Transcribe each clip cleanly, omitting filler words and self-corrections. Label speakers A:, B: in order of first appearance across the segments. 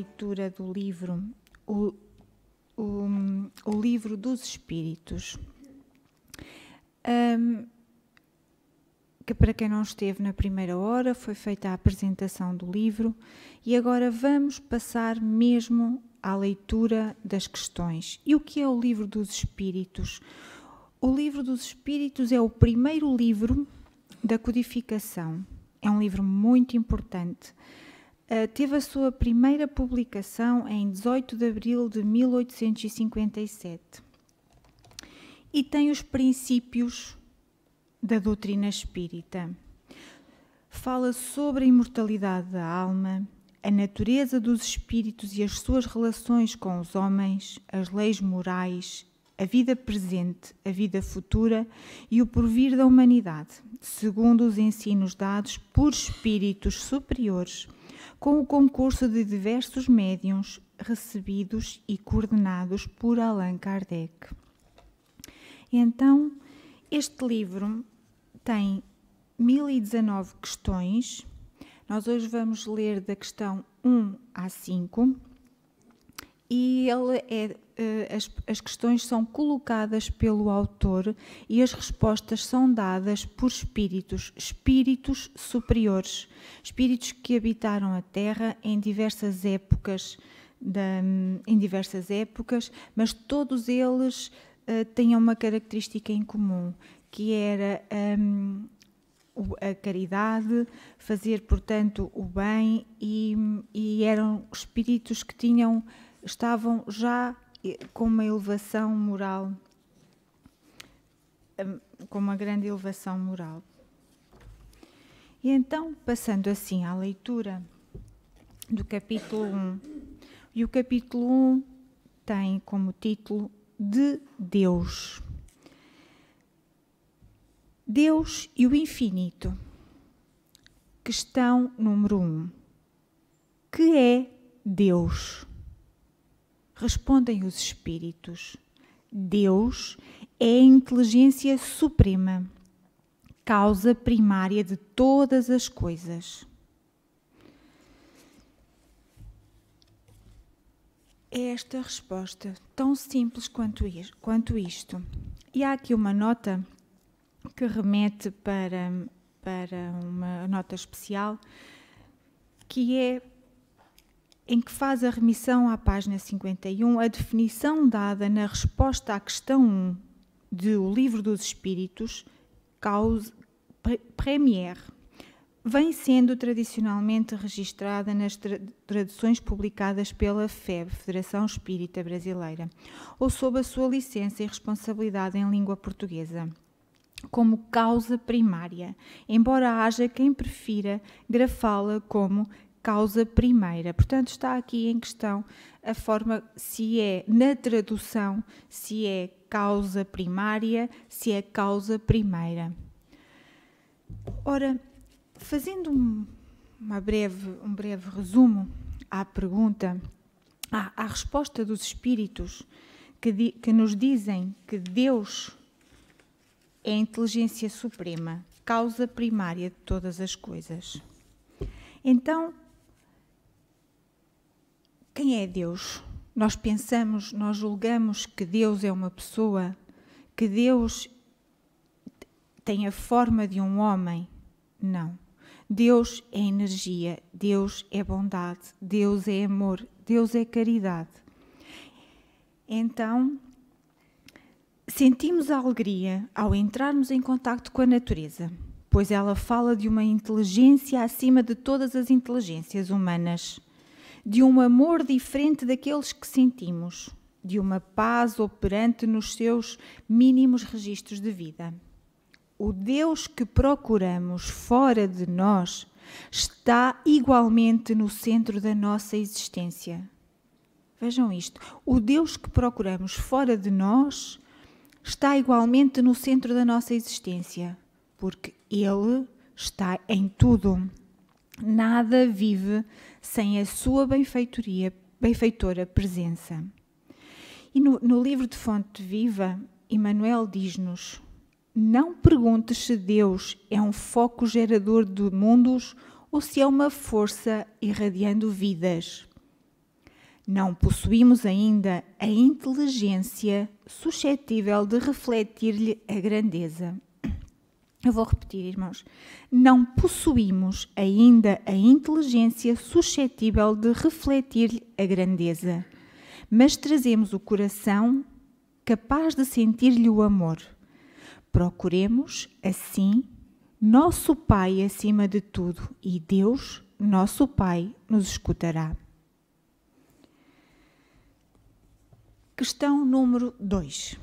A: Leitura do livro o Livro dos Espíritos, que para quem não esteve na primeira hora foi feita a apresentação do livro e agora vamos passar mesmo à leitura das questões. E o que é o Livro dos Espíritos? O Livro dos Espíritos é o primeiro livro da codificação, é um livro muito importante. Teve a sua primeira publicação em 18 de abril de 1857 e tem os princípios da doutrina espírita. Fala sobre a imortalidade da alma, a natureza dos espíritos e as suas relações com os homens, as leis morais, a vida presente, a vida futura e o porvir da humanidade, segundo os ensinos dados por espíritos superiores, com o concurso de diversos médiuns recebidos e coordenados por Allan Kardec. Então, este livro tem 1019 questões. Nós hoje vamos ler da questão 1 à 5 e as questões são colocadas pelo autor e as respostas são dadas por espíritos superiores, espíritos que habitaram a Terra em diversas épocas, mas todos eles tinham uma característica em comum, que era a caridade, fazer, portanto, o bem, e eram espíritos que estavam já com uma elevação moral, com uma grande elevação moral. E então, passando assim à leitura do capítulo 1, e o capítulo 1 tem como título de Deus. Deus e o infinito. Questão número 1. Que é Deus? Respondem os espíritos. Deus é a inteligência suprema, causa primária de todas as coisas. É esta a resposta, tão simples quanto isto. E há aqui uma nota que remete para uma nota especial, que é em que faz a remissão à página 51, a definição dada na resposta à questão 1 do Livro dos Espíritos, causa première, vem sendo tradicionalmente registrada nas traduções publicadas pela FEB, Federação Espírita Brasileira, ou sob a sua licença e responsabilidade em língua portuguesa, como causa primária, embora haja quem prefira grafá-la como causa primeira. Portanto, está aqui em questão a forma, se é na tradução, se é causa primária, se é causa primeira. Ora, fazendo um breve resumo à pergunta, à resposta dos espíritos que nos dizem que Deus é a inteligência suprema, causa primária de todas as coisas. Então, quem é Deus? Nós julgamos que Deus é uma pessoa, que Deus tem a forma de um homem. Não. Deus é energia, Deus é bondade, Deus é amor, Deus é caridade. Então, sentimos a alegria ao entrarmos em contacto com a natureza, pois ela fala de uma inteligência acima de todas as inteligências humanas, de um amor diferente daqueles que sentimos, de uma paz operante nos seus mínimos registros de vida. O Deus que procuramos fora de nós está igualmente no centro da nossa existência. Vejam isto. O Deus que procuramos fora de nós está igualmente no centro da nossa existência, porque Ele está em tudo. Nada vive sem a sua benfeitora presença. E no livro de Fonte Viva, Emmanuel diz-nos: não perguntes se Deus é um foco gerador de mundos ou se é uma força irradiando vidas. Não possuímos ainda a inteligência suscetível de refletir-lhe a grandeza. Eu vou repetir, irmãos. Não possuímos ainda a inteligência suscetível de refletir-lhe a grandeza, mas trazemos o coração capaz de sentir-lhe o amor. Procuremos, assim, nosso Pai acima de tudo, e Deus, nosso Pai, nos escutará. Questão número 2.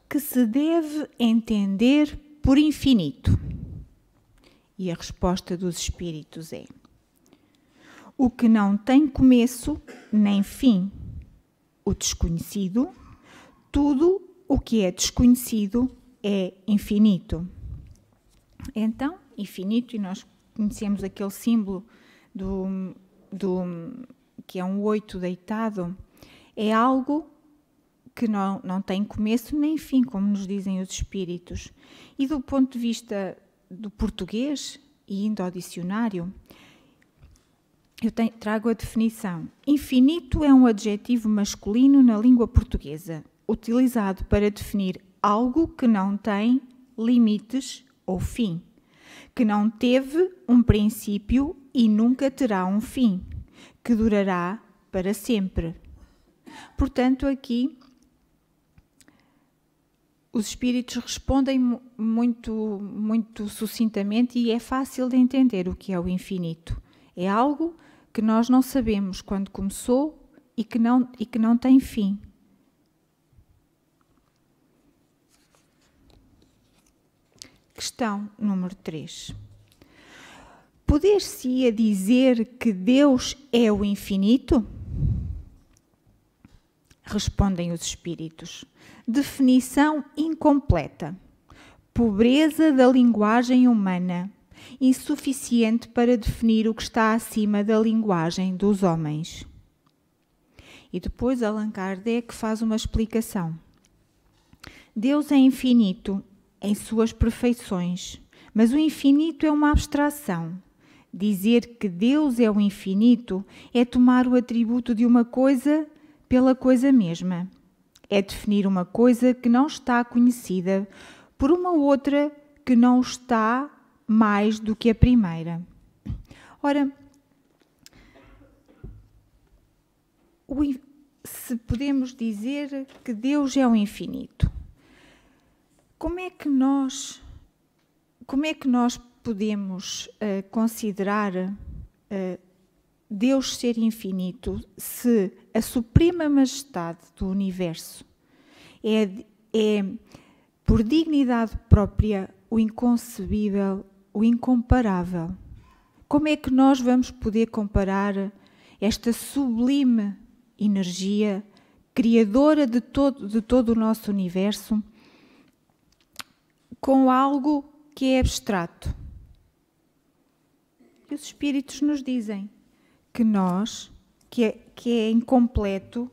A: Que se deve entender por infinito? E a resposta dos Espíritos é: o que não tem começo nem fim, o desconhecido, tudo o que é desconhecido é infinito. Então, infinito, e nós conhecemos aquele símbolo que é um 8 deitado, é algo que não tem começo nem fim, como nos dizem os Espíritos. E do ponto de vista do português, e indo ao dicionário, eu trago a definição. Infinito é um adjetivo masculino na língua portuguesa, utilizado para definir algo que não tem limites ou fim, que não teve um princípio e nunca terá um fim, que durará para sempre. Portanto, aqui os Espíritos respondem muito sucintamente e é fácil de entender o que é o infinito. É algo que nós não sabemos quando começou e que não tem fim. Questão número 3. Poder-se-ia dizer que Deus é o infinito? Respondem os Espíritos. Definição incompleta. Pobreza da linguagem humana, insuficiente para definir o que está acima da linguagem dos homens. E depois Allan Kardec faz uma explicação. Deus é infinito em suas perfeições, mas o infinito é uma abstração. Dizer que Deus é o infinito é tomar o atributo de uma coisa pela coisa mesma. É definir uma coisa que não está conhecida por uma outra que não está mais do que a primeira. Ora, se podemos dizer que Deus é o infinito, como é que nós podemos considerar Deus ser infinito se a suprema majestade do universo é por dignidade própria o inconcebível, o incomparável? Como é que nós vamos poder comparar esta sublime energia criadora de todo o nosso universo com algo que é abstrato? E os Espíritos nos dizem que nós, que é incompleto,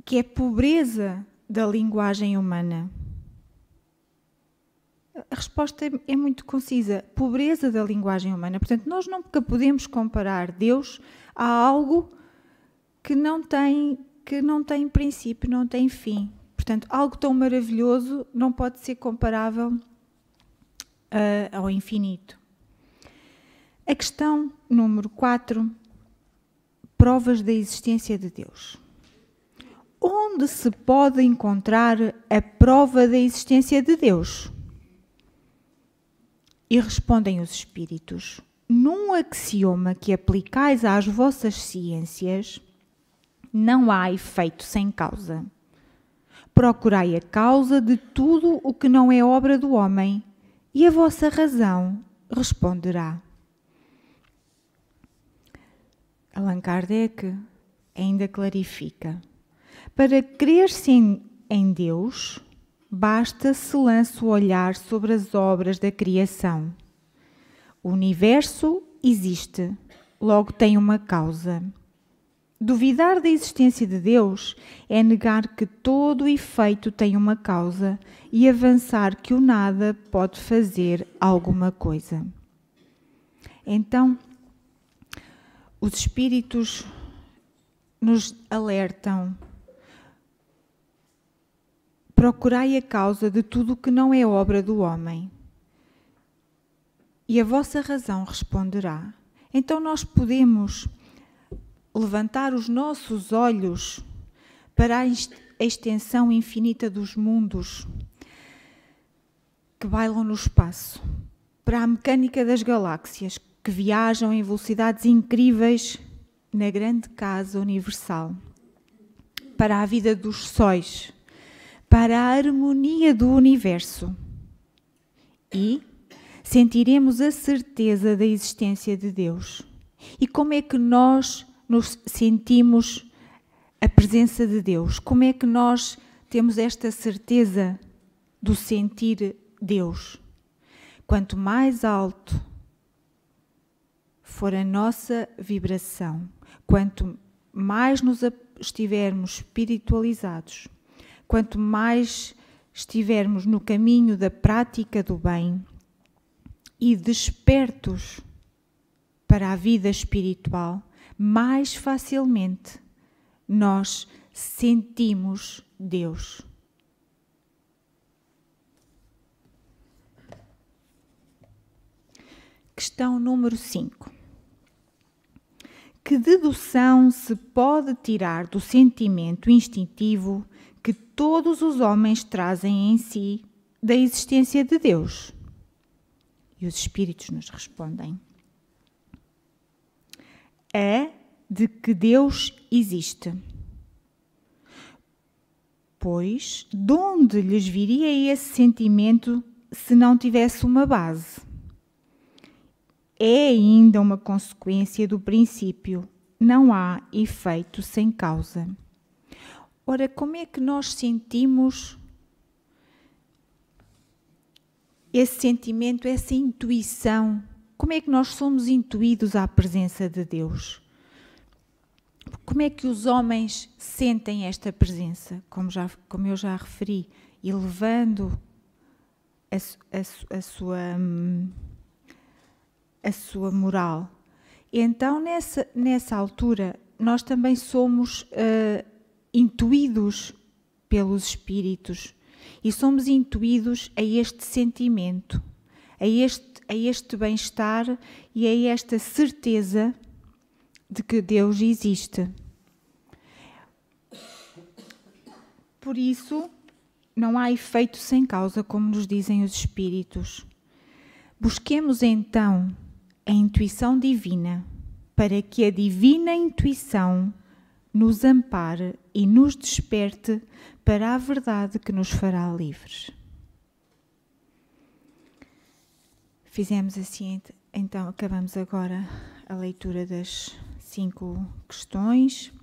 A: que é pobreza da linguagem humana. A resposta é muito concisa. Pobreza da linguagem humana. Portanto, nós nunca podemos comparar Deus a algo que não tem princípio, não tem fim. Portanto, algo tão maravilhoso não pode ser comparável ao infinito. A questão número 4, provas da existência de Deus. Onde se pode encontrar a prova da existência de Deus? E respondem os Espíritos: num axioma que aplicais às vossas ciências, não há efeito sem causa. Procurai a causa de tudo o que não é obra do homem, e a vossa razão responderá. Allan Kardec ainda clarifica: para crer-se em Deus, basta se lance o olhar sobre as obras da criação. O universo existe, logo tem uma causa. Duvidar da existência de Deus é negar que todo o efeito tem uma causa e avançar que o nada pode fazer alguma coisa. Então, os Espíritos nos alertam: procurai a causa de tudo o que não é obra do homem, e a vossa razão responderá. Então nós podemos levantar os nossos olhos para a extensão infinita dos mundos que bailam no espaço, para a mecânica das galáxias que viajam em velocidades incríveis na grande casa universal, para a vida dos sóis, para a harmonia do universo. E sentiremos a certeza da existência de Deus. E como é que nós nos sentimos a presença de Deus? Como é que nós temos esta certeza do sentir Deus? Quanto mais alto for a nossa vibração, quanto mais nos estivermos espiritualizados, quanto mais estivermos no caminho da prática do bem e despertos para a vida espiritual, mais facilmente nós sentimos Deus. Questão número 5. Que dedução se pode tirar do sentimento instintivo que todos os homens trazem em si da existência de Deus? E os Espíritos nos respondem: é de que Deus existe. Pois, de onde lhes viria esse sentimento se não tivesse uma base? É ainda uma consequência do princípio. Não há efeito sem causa. Ora, como é que nós sentimos esse sentimento, essa intuição? Como é que nós somos intuídos à presença de Deus? Como é que os homens sentem esta presença? Como eu já referi, elevando a sua moral. Então, nessa altura, nós também somos intuídos pelos Espíritos e somos intuídos a este sentimento, a este bem-estar e a esta certeza de que Deus existe. Por isso, não há efeito sem causa, como nos dizem os Espíritos. Busquemos então a intuição divina, para que a divina intuição nos ampare e nos desperte para a verdade que nos fará livres. Fizemos assim, então acabamos agora a leitura das 5 questões.